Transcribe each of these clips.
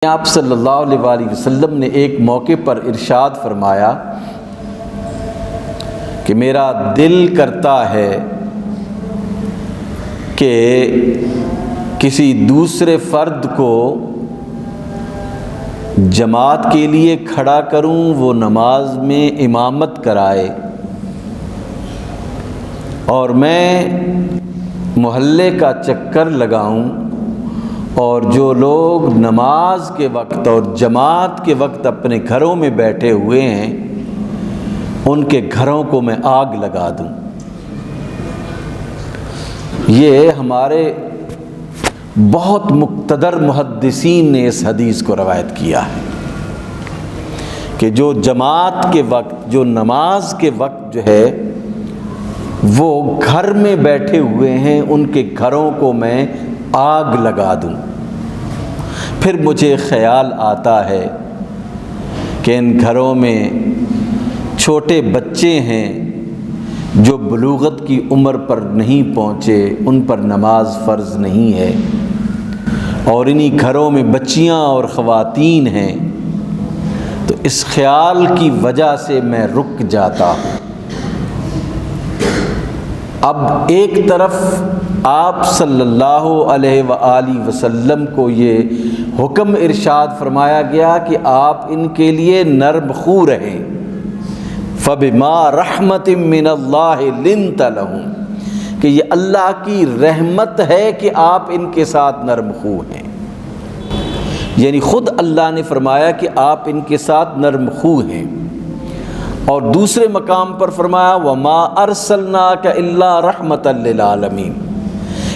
آپ صلی اللہ علیہ وسلم نے ایک موقع پر ارشاد فرمایا کہ میرا دل کرتا ہے کہ کسی دوسرے فرد کو جماعت کے لیے کھڑا کروں، وہ نماز میں امامت کرائے اور میں محلے کا چکر لگاؤں، اور جو لوگ نماز کے وقت اور جماعت کے وقت اپنے گھروں میں بیٹھے ہوئے ہیں ان کے گھروں کو میں آگ لگا دوں۔ یہ ہمارے بہت مقتدر محدثین نے اس حدیث کو روایت کیا ہے کہ جو جماعت کے وقت، جو نماز کے وقت جو ہے وہ گھر میں بیٹھے ہوئے ہیں، ان کے گھروں کو میں آگ لگا دوں۔ پھر مجھے خیال آتا ہے کہ ان گھروں میں چھوٹے بچے ہیں جو بلوغت کی عمر پر نہیں پہنچے، ان پر نماز فرض نہیں ہے، اور انہی گھروں میں بچیاں اور خواتین ہیں، تو اس خیال کی وجہ سے میں رک جاتا ہوں۔ اب ایک طرف آپ صلی اللہ علیہ وآلہ وسلم کو یہ حکم ارشاد فرمایا گیا کہ آپ ان کے لیے نرم خو رہیں، فَبِمَا رَحْمَةٍ مِّنَ اللَّهِ لِنْتَ لَهُمْ، کہ یہ اللہ کی رحمت ہے کہ آپ ان کے ساتھ نرم خو ہیں، یعنی خود اللہ نے فرمایا کہ آپ ان کے ساتھ نرم خو ہیں۔ اور دوسرے مقام پر فرمایا وَمَا أَرْسَلْنَاكَ إِلَّا رَحْمَةً لِّلْعَالَمِينَ،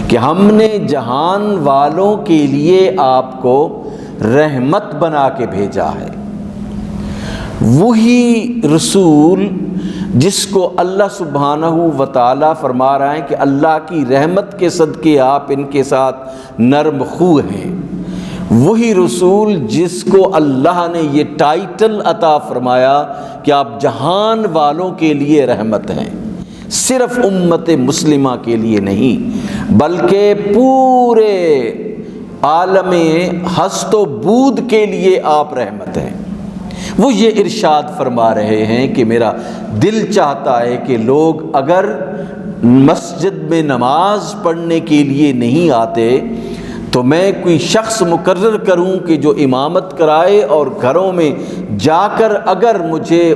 کہ ہم نے جہان والوں کے لیے آپ کو رحمت بنا کے بھیجا ہے۔ وہی رسول جس کو اللہ سبحانہ و تعالیٰ فرما رہا ہے کہ اللہ کی رحمت کے صدقے آپ ان کے ساتھ نرم خو ہیں، وہی رسول جس کو اللہ نے یہ ٹائٹل عطا فرمایا کہ آپ جہان والوں کے لیے رحمت ہیں، صرف امت مسلمہ کے لیے نہیں بلکہ پورے عالم ہست و بود کے لیے آپ رحمت ہیں۔ وہ یہ ارشاد فرما رہے ہیں کہ میرا دل چاہتا ہے کہ لوگ اگر مسجد میں نماز پڑھنے کے لیے نہیں آتے تو میں کوئی شخص مقرر کروں کہ جو امامت کرائے، اور گھروں میں جا کر اگر مجھے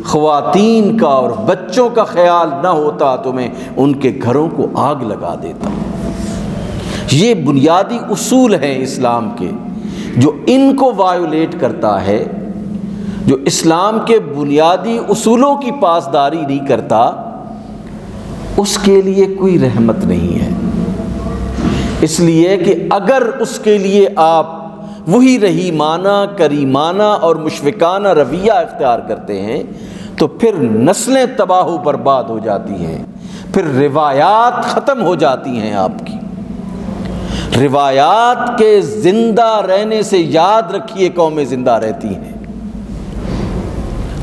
خواتین کا اور بچوں کا خیال نہ ہوتا تو میں ان کے گھروں کو آگ لگا دیتا۔ یہ بنیادی اصول ہیں اسلام کے، جو ان کو وائیولیٹ کرتا ہے، جو اسلام کے بنیادی اصولوں کی پاسداری نہیں کرتا، اس کے لیے کوئی رحمت نہیں ہے۔ اس لیے کہ اگر اس کے لیے آپ وہی رحیمانہ، کریمانہ اور مشفقانہ رویہ اختیار کرتے ہیں تو پھر نسلیں تباہ و برباد ہو جاتی ہیں، پھر روایات ختم ہو جاتی ہیں۔ آپ کی روایات کے زندہ رہنے سے یاد رکھیے قومیں زندہ رہتی ہیں۔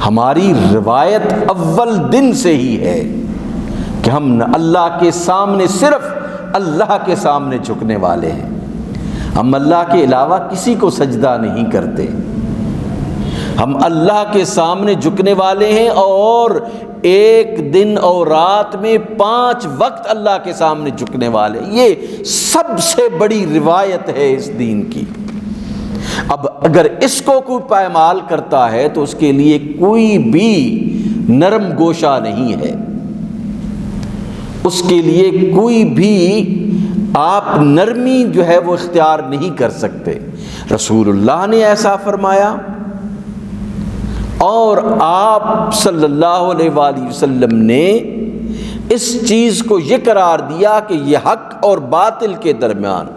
ہماری روایت اول دن سے ہی ہے کہ ہم اللہ کے سامنے صرف اللہ کے سامنے جھکنے والے ہیں، ہم اللہ کے علاوہ کسی کو سجدہ نہیں کرتے، ہم اللہ کے سامنے جھکنے والے ہیں، اور ایک دن اور رات میں 5 وقت اللہ کے سامنے جھکنے والے، یہ سب سے بڑی روایت ہے اس دین کی۔ اب اگر اس کو کوئی پائمال کرتا ہے تو اس کے لیے کوئی بھی نرم گوشہ نہیں ہے، اس کے لیے کوئی بھی آپ نرمی جو ہے وہ اختیار نہیں کر سکتے۔ رسول اللہ نے ایسا فرمایا، اور آپ صلی اللہ علیہ وآلہ وسلم نے اس چیز کو یہ قرار دیا کہ یہ حق اور باطل کے درمیان،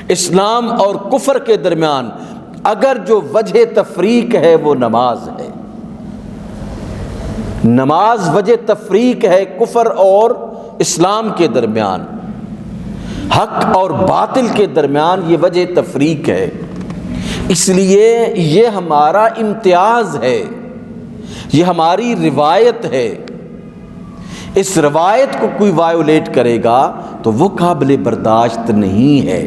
اسلام اور کفر کے درمیان اگر جو وجہ تفریق ہے وہ نماز ہے، نماز وجہ تفریق ہے کفر اور اسلام کے درمیان، حق اور باطل کے درمیان یہ وجہ تفریق ہے۔ اس لیے یہ ہمارا امتیاز ہے، یہ ہماری روایت ہے۔ اس روایت کو کوئی وائیولیٹ کرے گا تو وہ قابل برداشت نہیں ہے۔